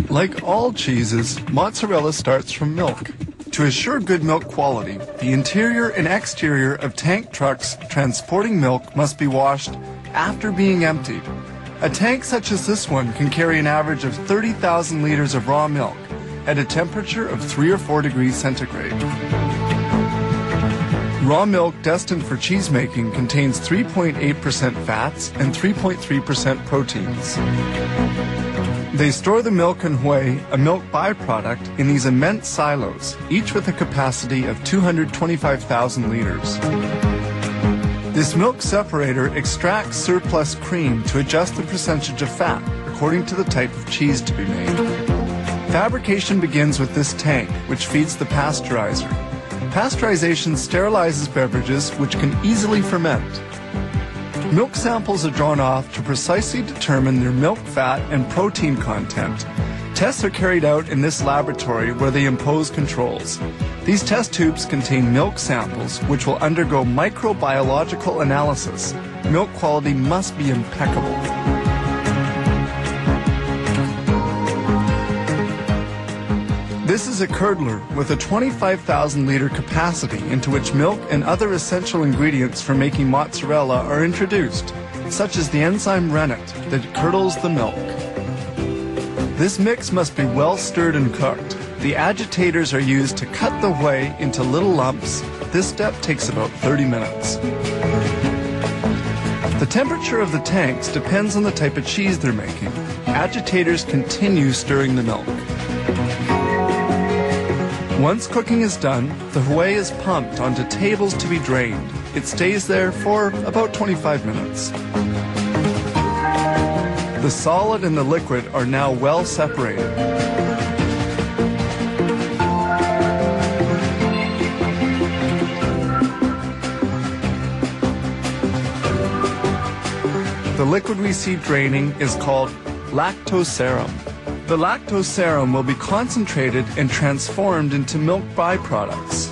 Like all cheeses, mozzarella starts from milk. To assure good milk quality, the interior and exterior of tank trucks transporting milk must be washed after being emptied. A tank such as this one can carry an average of 30,000 liters of raw milk at a temperature of 3 or 4 degrees centigrade. Raw milk destined for cheese making contains 3.8% fats and 3.3% proteins. They store the milk and whey, a milk byproduct, in these immense silos, each with a capacity of 225,000 liters. This milk separator extracts surplus cream to adjust the percentage of fat according to the type of cheese to be made. Fabrication begins with this tank, which feeds the pasteurizer. Pasteurization sterilizes beverages which can easily ferment. Milk samples are drawn off to precisely determine their milk fat and protein content. Tests are carried out in this laboratory where they impose controls. These test tubes contain milk samples which will undergo microbiological analysis. Milk quality must be impeccable. This is a curdler with a 25,000 liter capacity into which milk and other essential ingredients for making mozzarella are introduced, such as the enzyme rennet that curdles the milk. This mix must be well stirred and cooked. The agitators are used to cut the whey into little lumps. This step takes about 30 minutes. The temperature of the tanks depends on the type of cheese they're making. Agitators continue stirring the milk. Once cooking is done, the whey is pumped onto tables to be drained. It stays there for about 25 minutes. The solid and the liquid are now well separated. The liquid we see draining is called lactoserum. The lactoserum will be concentrated and transformed into milk byproducts.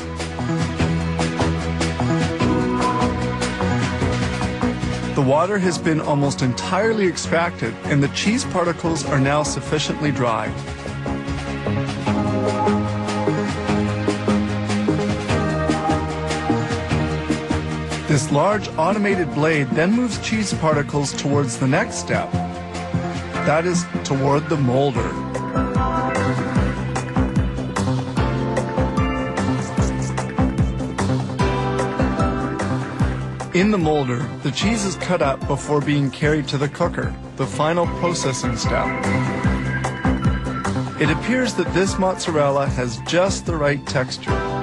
The water has been almost entirely extracted and the cheese particles are now sufficiently dry. This large automated blade then moves cheese particles towards the next step. That is toward the molder. In the molder, the cheese is cut up before being carried to the cooker, the final processing step. It appears that this mozzarella has just the right texture.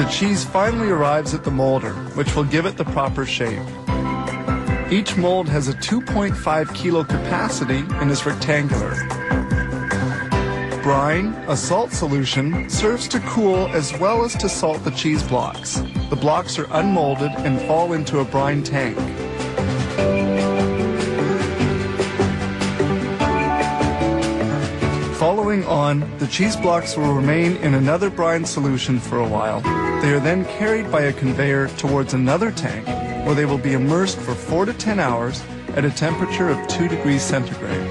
The cheese finally arrives at the molder, which will give it the proper shape. Each mold has a 2.5 kilo capacity and is rectangular. Brine, a salt solution, serves to cool as well as to salt the cheese blocks. The blocks are unmolded and fall into a brine tank. Following on, the cheese blocks will remain in another brine solution for a while. They are then carried by a conveyor towards another tank, where they will be immersed for 4 to 10 hours at a temperature of 2 degrees centigrade.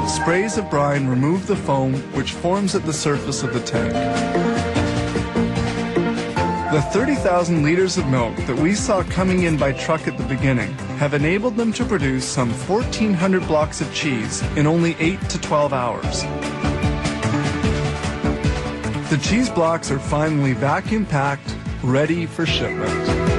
Sprays of brine remove the foam which forms at the surface of the tank. The 30,000 liters of milk that we saw coming in by truck at the beginning have enabled them to produce some 1,400 blocks of cheese in only 8 to 12 hours. The cheese blocks are finally vacuum packed, ready for shipment.